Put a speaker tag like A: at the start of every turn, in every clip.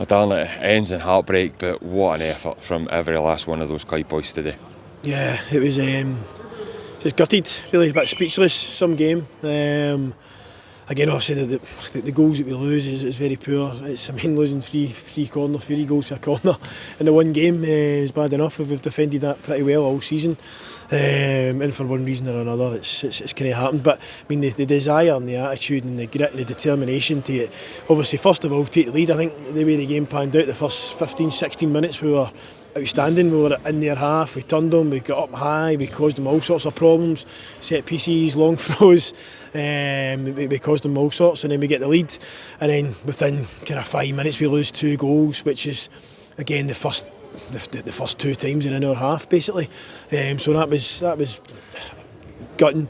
A: Well, darling, it ends in heartbreak, but what an effort from every last one of those Clyde boys today.
B: Yeah, it was just gutted, really, a bit speechless, some game. Again, obviously the goals that we lose is very poor. Losing three goals to a corner in the one game is bad enough. We've defended that pretty well all season, and for one reason or another, it's kind of happened. But I mean, the desire and the attitude and the grit and the determination to obviously first of all take the lead. I think the way the game panned out, the first 15-16 minutes we were outstanding. We were in their half, we turned them, we got up high, we caused them all sorts of problems, set pieces, long throws, we caused them all sorts, and then we get the lead, and then within kind of 5 minutes we lose 2 goals, which is again the first 2 times in our half basically. So that was gutting,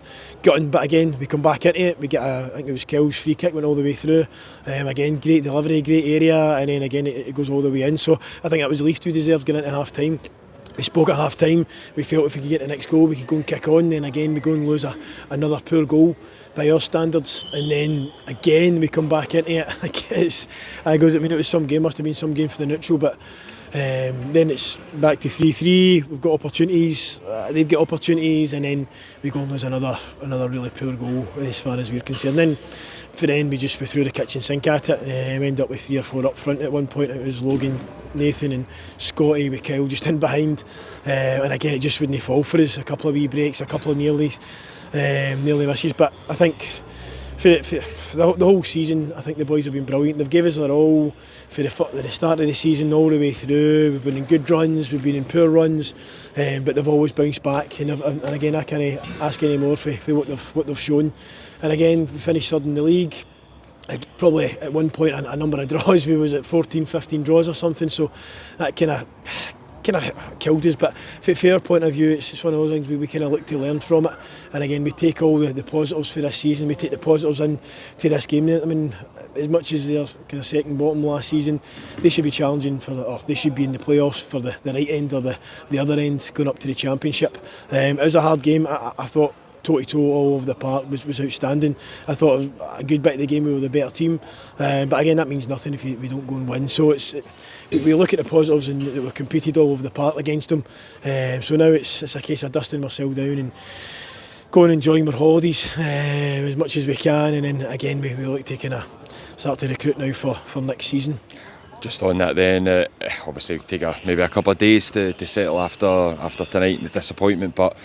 B: but again we come back into it. We get I think it was Kill's free kick, went all the way through. Again, great delivery, great area, and then again it goes all the way in. So I think that was the least we deserved going into half time. We spoke at half time, we felt if we could get the next goal we could go and kick on, then again we go and lose another poor goal by our standards, and then again we come back into it. I guess it was some game, must have been some game for the neutral, but then it's back to 3-3. We've got opportunities, they've got opportunities, and then we go and lose another really poor goal as far as we're concerned. Then for the end we threw the kitchen sink at it. We ended up with 3 or 4 up front at one point. It was Logan, Nathan and Scotty with Kyle just in behind, and again it just wouldn't fall for us. A couple of wee breaks, a couple of nearly misses, but I think for the whole season, I think the boys have been brilliant. They've given us their all for the start of the season all the way through. We've been in good runs, we've been in poor runs, but they've always bounced back. And again, I can't ask any more for what they've shown. And again, we finished third in the league. Probably at one point a number of draws. We was at 14, 15 draws or something. So that kind of killed us, but from a fair point of view, it's just one of those things we kind of look to learn from it. And again, we take all the positives for this season, we take the positives into this game. I mean, as much as they're kind of second bottom last season, they should be challenging or they should be in the playoffs for the right end or the other end, going up to the championship. It was a hard game. I thought toe-to-toe all over the park was outstanding. I thought a good bit of the game we were the better team, but again that means nothing if we don't go and win. So we look at the positives and we've competed all over the park against them. So now it's a case of dusting ourselves down and going and enjoying our holidays as much as we can, and then again we look to kind of start to recruit now for next season.
A: Just on that then, obviously we take maybe a couple of days to settle after tonight and the disappointment, but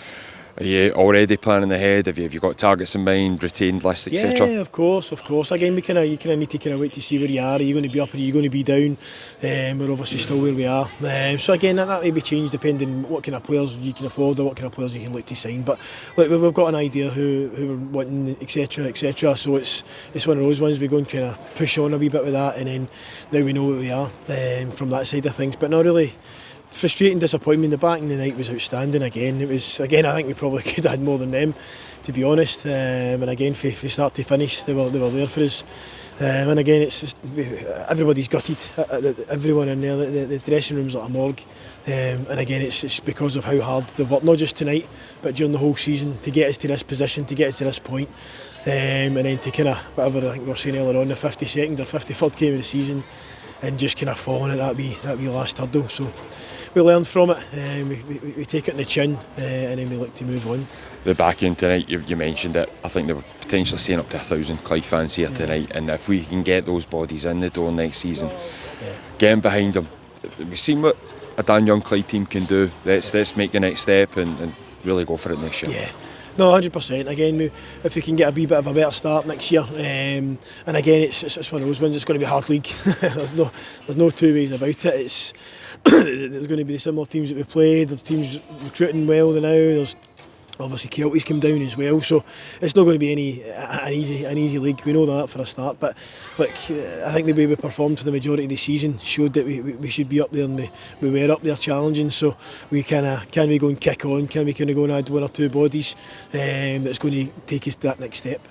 A: are you already planning ahead? Have you got targets in mind, retained list, etc.?
B: Yeah, of course. Again, you kind of need to wait to see where you are. Are you going to be up or are you going to be down? We're obviously still where we are. So again, that may be changed depending what kind of players you can afford or what kind of players you can look to sign. But look, we've got an idea who we're wanting, etc. So it's one of those ones we go and kind of push on a wee bit with that, and then now we know where we are from that side of things. But not really. Frustrating disappointment. The back in the night was outstanding again. I think we probably could have had more than them, to be honest. And again, from start to finish, they were there for us. And again, it's just everybody's gutted. Everyone in there, the dressing room's like a morgue. And again, it's because of how hard they've worked, not just tonight, but during the whole season to get us to this position, to get us to this point. And then to kind of, whatever I think we were saying earlier on, the 52nd or 53rd game of the season, and just kind of falling at that wee last hurdle. So we learn from it, we take it in the chin, and then we look to move on.
A: The back end tonight, you mentioned it. I think they were potentially seeing up to 1,000 Clyde fans here tonight, and if we can get those bodies in the door next season, getting behind them, we've seen what a Darren Young Clyde team can do. Let's make the next step and really go for it next year.
B: Yeah. No, 100%. Again, if we can get a wee bit of a better start next year, and again, it's one of those ones. It's going to be a hard league. There's no two ways about it. There's going to be the similar teams that we played. There's teams recruiting well now. There's obviously Kelty's come down as well, so it's not going to be an easy league. We know that for a start, but look, I think the way we performed for the majority of the season showed that we should be up there, and we were up there challenging. So we can we go and kick on? Can we kind of go and add 1 or 2 bodies that's going to take us to that next step?